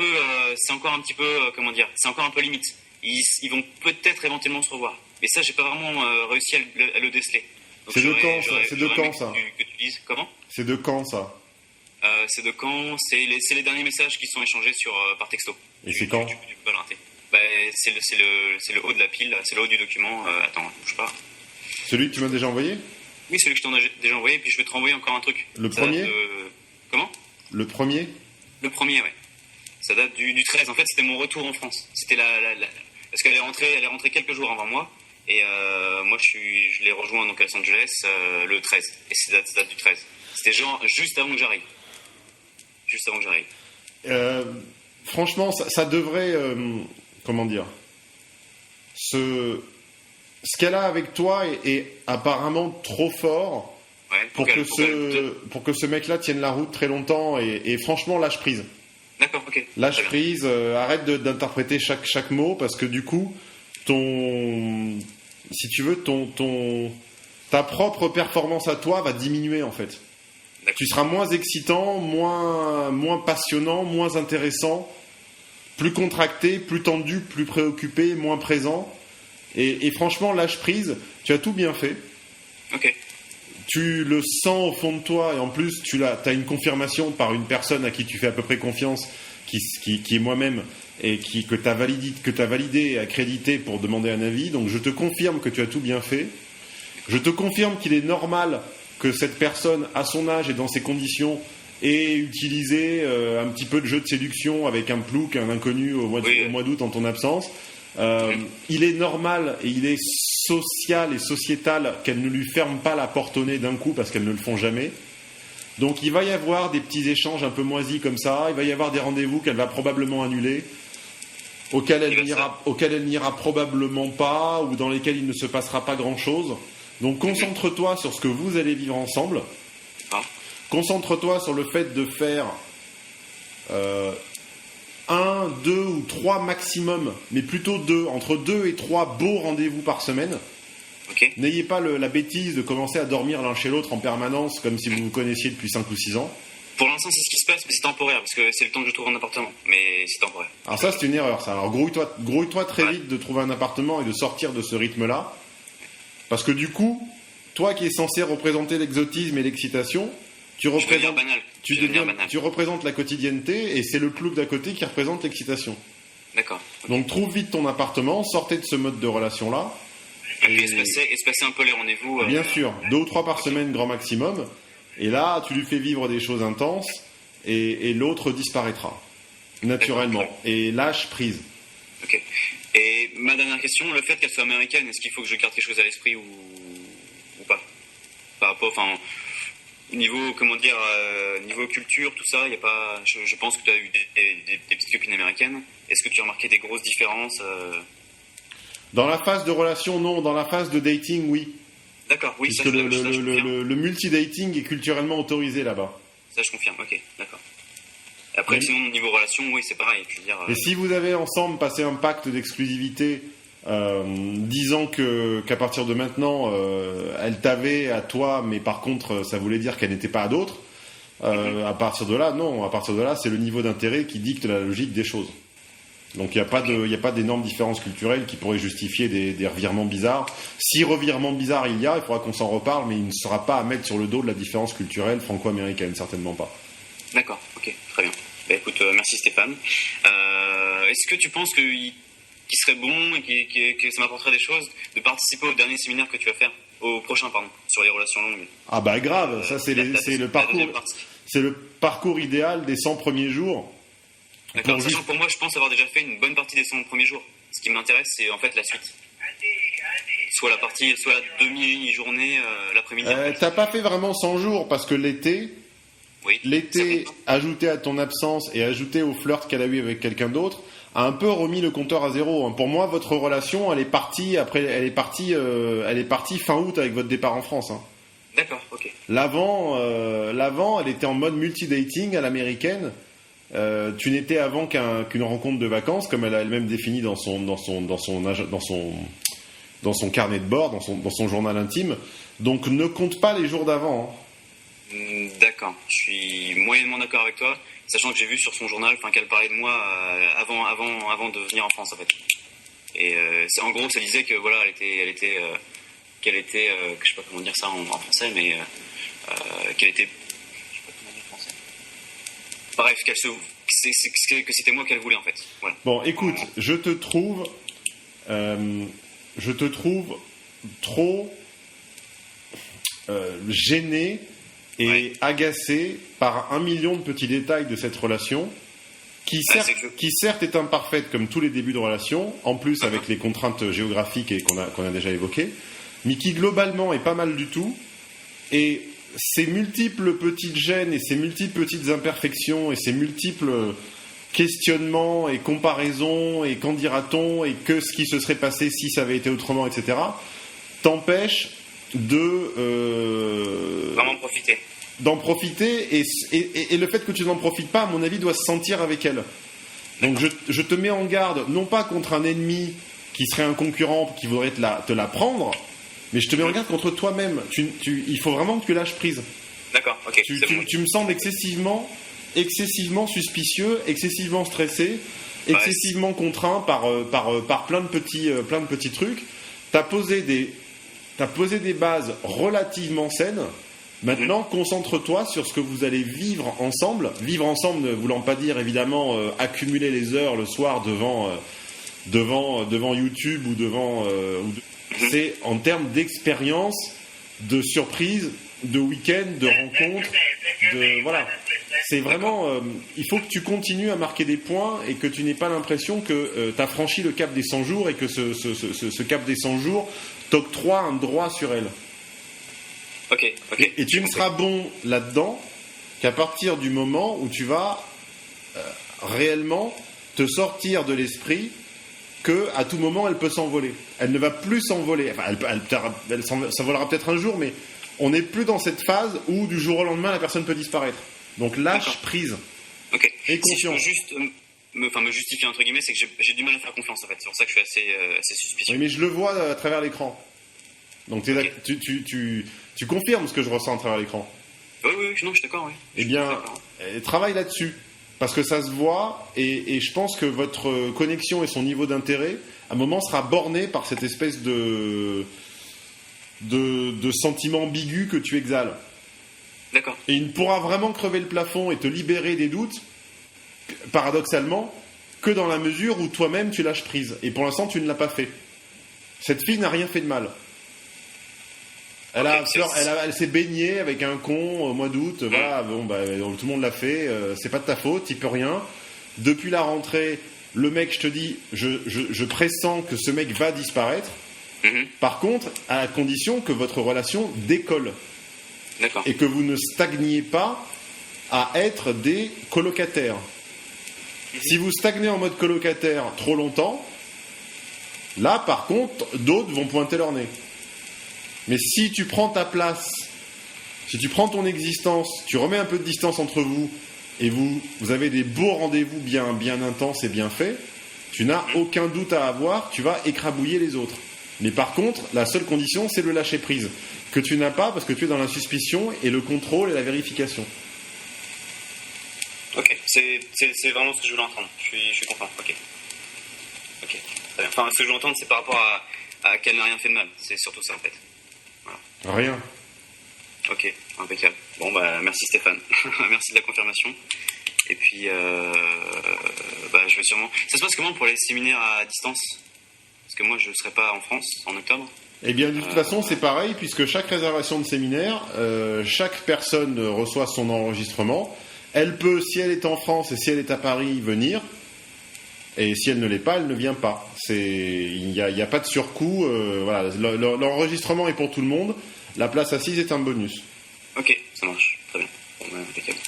comment dire, c'est encore un peu limite. Ils vont peut-être éventuellement se revoir. Mais ça, j'ai pas vraiment réussi à le déceler. Donc c'est de quand ça que tu dises comment? C'est de quand ça? C'est de quand? C'est les derniers messages qui sont échangés par texto. Et c'est quand? Tu peux pas le rater. C'est le haut de la pile, c'est le haut du document. Attends, bouge pas. Celui que tu m'as déjà envoyé? Oui, celui que je t'en ai déjà envoyé, puis je vais te renvoyer encore un truc. Le premier? Comment? Le premier? Le premier, ouais. Ça date du 13. En fait, c'était mon retour en France. C'était parce qu'elle est rentrée quelques jours avant moi. Et moi, je l'ai rejoint donc à Los Angeles le 13. Et ça date du 13. C'était genre juste avant que j'arrive. Franchement, ça devrait... comment dire, ce qu'elle a avec toi est apparemment trop fort pour que ce mec-là tienne la route très longtemps et franchement, lâche prise. D'accord, ok. Lâche prise, arrête d'interpréter chaque mot parce que du coup, si tu veux, ta propre performance à toi va diminuer en fait. D'accord. Tu seras moins excitant, moins passionnant, moins intéressant, plus contracté, plus tendu, plus préoccupé, moins présent. Et franchement, lâche prise, tu as tout bien fait. Ok. Tu le sens au fond de toi, et en plus, tu as une confirmation par une personne à qui tu fais à peu près confiance, qui est moi-même, et que tu as validé et accrédité pour demander un avis. Donc je te confirme que tu as tout bien fait. Je te confirme qu'il est normal que cette personne, à son âge et dans ses conditions, ait utilisé un petit peu de jeu de séduction avec un plouc, un inconnu au mois d'août en ton absence. Il est normal et il est social et sociétal qu'elle ne lui ferme pas la porte au nez d'un coup parce qu'elles ne le font jamais. Donc il va y avoir des petits échanges un peu moisis comme ça, il va y avoir des rendez-vous qu'elle va probablement annuler, auxquels elle n'ira probablement pas, ou dans lesquels il ne se passera pas grand-chose. Donc concentre-toi sur ce que vous allez vivre ensemble. Concentre-toi sur le fait de faire 1, 2 ou 3 maximum, mais plutôt 2, entre 2 et 3 beaux rendez-vous par semaine. Okay. N'ayez pas la bêtise de commencer à dormir l'un chez l'autre en permanence, comme si vous vous connaissiez depuis 5 ou 6 ans. Pour l'instant, c'est ce qui se passe, mais c'est temporaire, parce que c'est le temps que je trouve un appartement, mais c'est temporaire. Alors ça, c'est une erreur, ça. Alors grouille-toi très vite de trouver un appartement et de sortir de ce rythme-là, parce que du coup, toi qui es censé représenter l'exotisme et l'excitation, tu représentes la quotidienneté, et c'est le plouc d'à côté qui représente l'excitation. D'accord. Donc trouve vite ton appartement, sortez de ce mode de relation-là. Et espacer un peu les rendez-vous. Bien sûr, 2 ou 3 par semaine grand maximum. Et là, tu lui fais vivre des choses intenses, et l'autre disparaîtra naturellement. Et lâche prise. Ok. Et ma dernière question, le fait qu'elle soit américaine, est-ce qu'il faut que je garde quelque chose à l'esprit ou pas? Par rapport, niveau culture, tout ça, il y a pas. Je pense que tu as eu des petites copines américaines. Est-ce que tu as remarqué des grosses différences Dans la phase de relation, non. Dans la phase de dating, oui. D'accord, oui. Puisque le multi-dating est culturellement autorisé là-bas. Ça, je confirme. Ok, d'accord. Après, sinon, niveau relation, oui, c'est pareil. Je veux dire, Et si vous avez ensemble passé un pacte d'exclusivité, disant qu'à partir de maintenant, elle t'avait à toi, mais par contre, ça voulait dire qu'elle n'était pas à d'autres. À partir de là, non. À partir de là, c'est le niveau d'intérêt qui dicte la logique des choses. Donc il n'y a pas d'énormes différences culturelles qui pourraient justifier des revirements bizarres. Si revirement bizarre il faudra qu'on s'en reparle, mais il ne sera pas à mettre sur le dos de la différence culturelle franco-américaine, certainement pas. D'accord, ok, très bien. Bah, écoute, merci Stéphane. Est-ce que tu penses qu'il serait bon et que ça m'apporterait des choses de participer au dernier séminaire que tu vas faire, au prochain, pardon, sur les relations longues? Ah bah grave, ça c'est le parcours idéal des 100 premiers jours. D'accord, sachant que pour moi, je pense avoir déjà fait une bonne partie des 100 premiers jours. Ce qui m'intéresse, c'est en fait la suite. Soit la demi-journée, l'après-midi. T'as pas fait vraiment 100 jours, parce que l'été, ajouté à ton absence et ajouté au flirt qu'elle a eu avec quelqu'un d'autre, a un peu remis le compteur à zéro. Pour moi, votre relation, elle est partie fin août avec votre départ en France. D'accord, ok. L'avant, elle était en mode multi-dating à l'américaine. Tu n'étais avant qu'une rencontre de vacances, comme elle a elle-même défini dans son carnet de bord, dans son journal intime. Donc ne compte pas les jours d'avant. D'accord, je suis moyennement d'accord avec toi, sachant que j'ai vu sur son journal qu'elle parlait de moi avant de venir en France en fait. Et en gros, ça disait que voilà, qu'elle était, je sais pas comment dire ça en français, mais qu'elle était. Bref, que c'était moi qu'elle voulait en fait. Voilà. Bon, écoute, je te trouve trop gêné et agacé par 1 million de petits détails de cette relation, qui certes est imparfaite comme tous les débuts de relation, en plus avec les contraintes géographiques et qu'on a déjà évoquées, mais qui globalement est pas mal du tout. Et ces multiples petites gênes et ces multiples petites imperfections et ces multiples questionnements et comparaisons et qu'en dira-t-on et que ce qui se serait passé si ça avait été autrement, etc., t'empêchent vraiment d'en profiter, et le fait que tu n'en profites pas, à mon avis, doit se sentir avec elle. Donc je te mets en garde, non pas contre un ennemi qui serait un concurrent qui voudrait te la prendre, mais je te mets en garde contre toi-même. Il faut vraiment que tu lâches prise. D'accord, ok. Tu me sembles excessivement suspicieux, excessivement stressé, excessivement contraint par plein de petits trucs. t'as posé des bases relativement saines. Maintenant, concentre-toi sur ce que vous allez vivre ensemble. Vivre ensemble ne voulant pas dire évidemment accumuler les heures le soir devant YouTube ou c'est en termes d'expérience, de surprise, de week-end, de rencontres, voilà. C'est vraiment, il faut que tu continues à marquer des points et que tu n'aies pas l'impression que tu as franchi le cap des 100 jours et que ce cap des 100 jours t'octroie un droit sur elle. Ok. Et tu ne seras bon là-dedans qu'à partir du moment où tu vas réellement te sortir de l'esprit que à tout moment elle peut s'envoler. Elle ne va plus s'envoler. Enfin, elle s'envolera peut-être un jour, mais on n'est plus dans cette phase où du jour au lendemain la personne peut disparaître. Donc lâche prise. Ok. Et confiance. Si je peux juste me justifier entre guillemets, c'est que j'ai du mal à faire confiance en fait. C'est pour ça que je suis assez suspicieux. Oui, mais je le vois à travers l'écran. Donc tu confirmes ce que je ressens à travers l'écran. Oui, non, je suis d'accord, oui. Eh bien, travaille là-dessus. Parce que ça se voit, et je pense que votre connexion et son niveau d'intérêt, à un moment, sera borné par cette espèce de sentiment ambigu que tu exhales. D'accord. Et il ne pourra vraiment crever le plafond et te libérer des doutes, paradoxalement, que dans la mesure où toi-même tu lâches prise. Et pour l'instant, tu ne l'as pas fait. Cette fille n'a rien fait de mal. Elle s'est baignée avec un con au mois d'août. Voilà, tout le monde l'a fait. C'est pas de ta faute, tu peux rien. Depuis la rentrée, le mec, je te dis, je pressens que ce mec va disparaître. Par contre, à la condition que votre relation décolle. D'accord. Et que vous ne stagniez pas à être des colocataires. Si vous stagnez en mode colocataire trop longtemps, là, par contre, d'autres vont pointer leur nez. Mais si tu prends ta place, si tu prends ton existence, tu remets un peu de distance entre vous et vous avez des beaux rendez-vous bien intenses et bien faits, tu n'as aucun doute à avoir, tu vas écrabouiller les autres. Mais par contre, la seule condition, c'est le lâcher prise, que tu n'as pas parce que tu es dans la suspicion et le contrôle et la vérification. Ok, c'est vraiment ce que je voulais entendre. Je suis content. Ok. Très bien. Enfin, ce que je voulais entendre, c'est par rapport à qu'elle n'a rien fait de mal. C'est surtout ça en fait. Voilà. Rien. Ok, impeccable. Bon, merci Stéphane. Merci de la confirmation. Et puis, je vais sûrement... Ça se passe comment pour les séminaires à distance? Parce que moi, je ne serai pas en France en octobre. Eh bien, de toute façon, c'est pareil, puisque chaque réservation de séminaire, chaque personne reçoit son enregistrement. Elle peut, si elle est en France et si elle est à Paris, venir. Et si elle ne l'est pas, elle ne vient pas. Il n'y a pas de surcoût. Voilà. L'enregistrement est pour tout le monde. La place assise est un bonus. Ok, ça marche. Très bien. Bon, impeccable.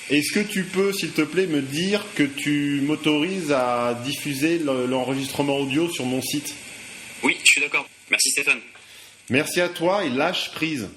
Est-ce que tu peux, s'il te plaît, me dire que tu m'autorises à diffuser l'enregistrement audio sur mon site? Oui, je suis d'accord. Merci Stéphane. Merci à toi et lâche prise.